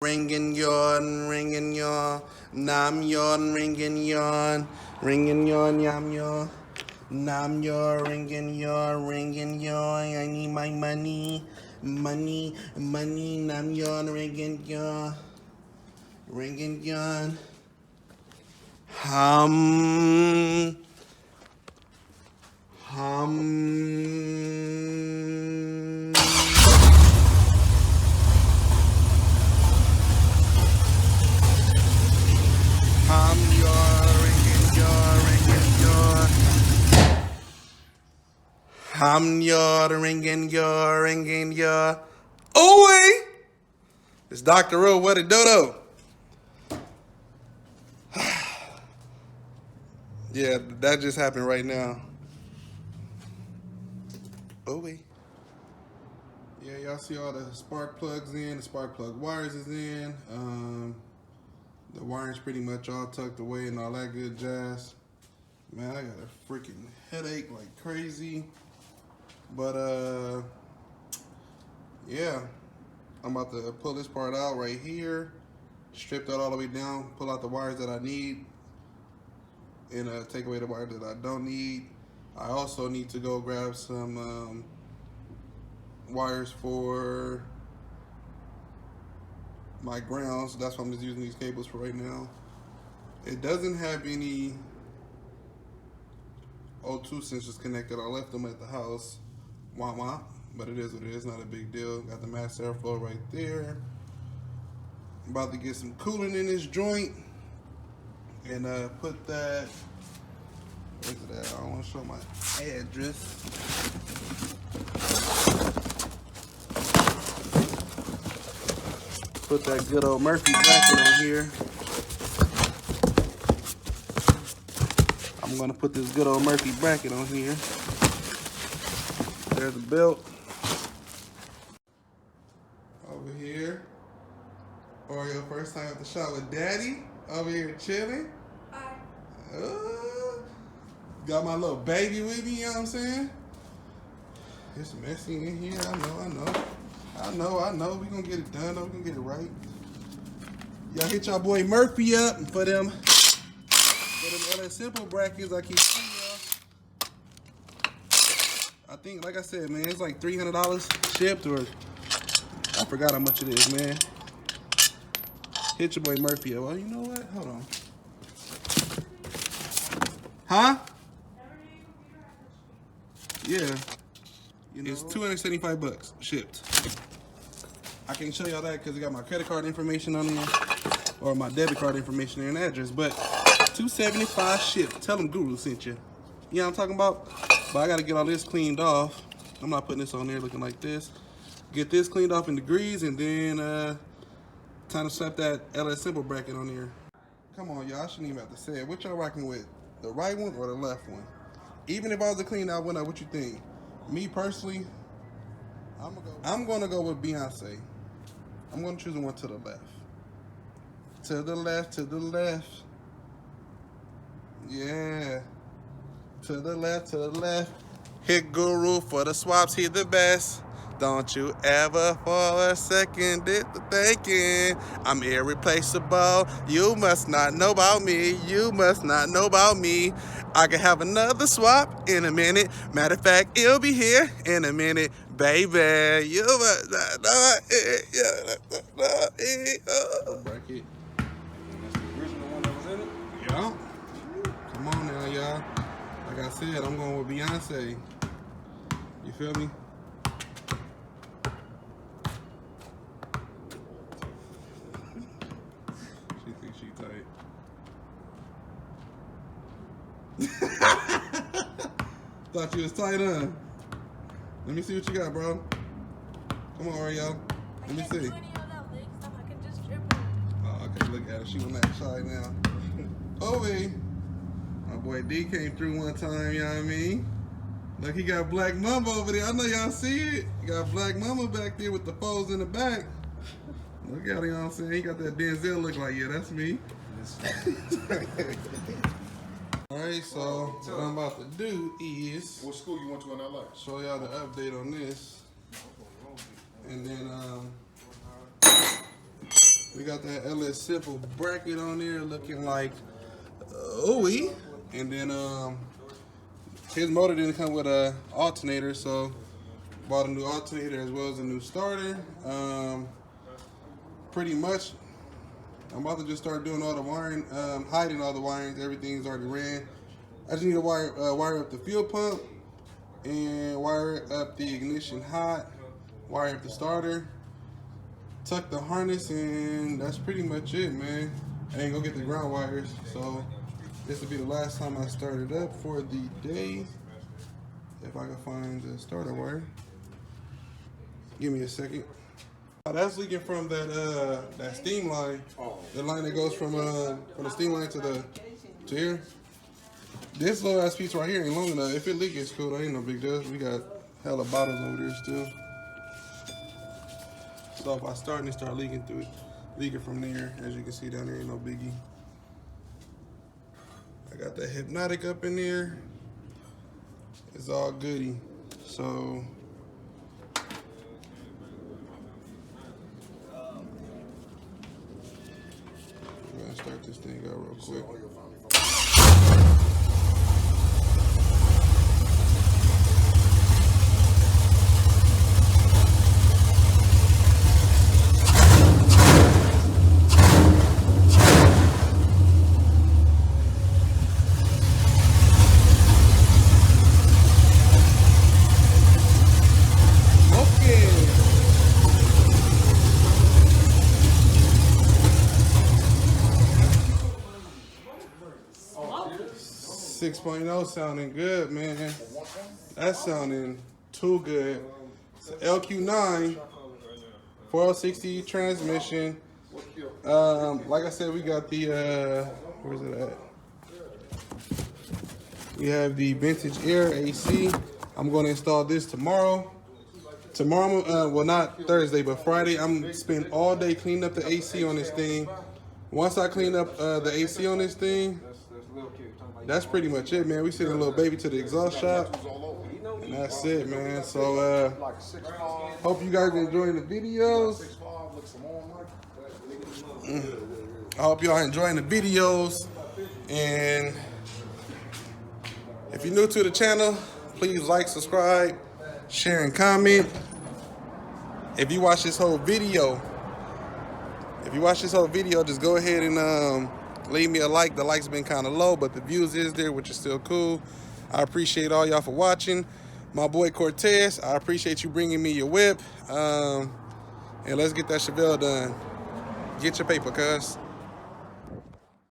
Ringing yon, nam yon, ringing yon, yam yon, nam yon, ringing yon, I need my money, nam yon, ringing yon, hum. Ringing your. Oh, wait. It's Dr. O. What it do? Yeah, that just happened right now. Oh, wait. Yeah, y'all see all the spark plugs in, the spark plug wires is in. The wiring's pretty much all tucked away and all that good jazz. Man, I got a freaking headache like crazy. But, yeah. I'm about to pull this part out right here. Strip that all the way down. Pull out the wires that I need. And take away the wires that I don't need. I also need to go grab some wires for my grounds. That's why I'm just using these cables for right now. It doesn't have any O2 sensors connected. I left them at the house. Wah wah. But it is what it is. Not a big deal. Got the mass airflow right there. I'm about to get some coolant in this joint and put that. Look at that. I don't want to show my address. Put that good old Murphy bracket on here. I'm gonna put this good old Murphy bracket on here. There's the belt. Over here. Oreo first time at the shop with Daddy. Over here chilling. Got my little baby with me, you know what I'm saying? It's messy in here, I know. We gonna get it done, though. We gonna get it right. Y'all hit y'all boy Murphy up for them LS Simple brackets I keep telling y'all. I think, like I said, man, it's like $300 shipped, or I forgot how much it is, man. Hit your boy Murphy up. Well, you know what? Hold on. Huh? Yeah. It's $275 shipped. I can't show y'all that because it got my credit card information on there, or my debit card information and address, but $275 shipped. Tell them Guru sent you. You know what I'm talking about? But I got to get all this cleaned off. I'm not putting this on there looking like this. Get this cleaned off in degrees, and then time to slap that LS Simple bracket on there. Come on, y'all. I shouldn't even have to say it. What y'all rocking with? The right one or the left one? Even if I was to clean out one up, what you think? Me personally, I'm gonna go with Beyonce. I'm gonna choose the one to the left. To the left, to the left. Yeah. To the left, to the left. Hit Guru for the swaps, he the best. Don't you ever for a second did the thinking I'm irreplaceable. You must not know about me. You must not know about me. I can have another swap in a minute. Matter of fact, it'll be here in a minute, baby. You must not know it. Bracket. That's the original one that was in it? Yeah. Come on now, y'all. Like I said, I'm going with Beyonce. You feel me? She thinks she tight. Thought you was tight, huh? Let me see what you got, bro. Come on, Oreo. Let me see. Oh, okay, look at her. She on that side now. Oh, wait. My boy D came through one time, you know what I mean? Look, he got Black Mamba over there. I know y'all see it. He got Black Mamba back there with the foes in the back. Look at him, you know what I'm saying? He got that Denzel look like, yeah, that's me. Alright, so what I'm about to do is... What school you went to in LA? Show y'all the update on this. And then, We got that LS Simple bracket on there looking like ooey. And then his motor didn't come with a alternator, so bought a new alternator as well as a new starter. Pretty much, I'm about to just start doing all the wiring, hiding all the wirings. Everything's already ran. I just need to wire up the fuel pump and wire up the ignition hot, wire up the starter, tuck the harness, and that's pretty much it, man. I ain't gonna get the ground wires, so this will be the last time I start it up for the day. If I can find the starter wire. Give me a second. Oh, that's leaking from that steam line. The line that goes from the steam line to here. This little ass piece right here ain't long enough. If it leaks, it's cool. That ain't no big deal. We got hella bottles over there still. So if I start and it start leaking through it, leaking from there, as you can see down there, ain't no biggie. I got that hypnotic up in there. It's all goody. So we're gonna start this thing out real quick. Okay. 6.0 sounding good, man. That's sounding too good. It's Lq9 460 transmission. Like I said, we got the where's it at? We have the vintage air AC. I'm going to install this tomorrow. Tomorrow, well, not Thursday, but Friday, I'm gonna spend all day cleaning up the AC on this thing. Once I clean up the AC on this thing, that's pretty much it, man. We send a little baby to the exhaust shop, and that's it, man. So, hope you guys are enjoying the videos. I hope y'all enjoying the videos, and if you're new to the channel, please like, subscribe, share, and comment. If you watch this whole video, just go ahead and leave me a like. The likes been kind of low, but the views is there, which is still cool. I appreciate all y'all for watching. My boy Cortez, I appreciate you bringing me your whip. And let's get that Chevelle done. Get your paper, cuz.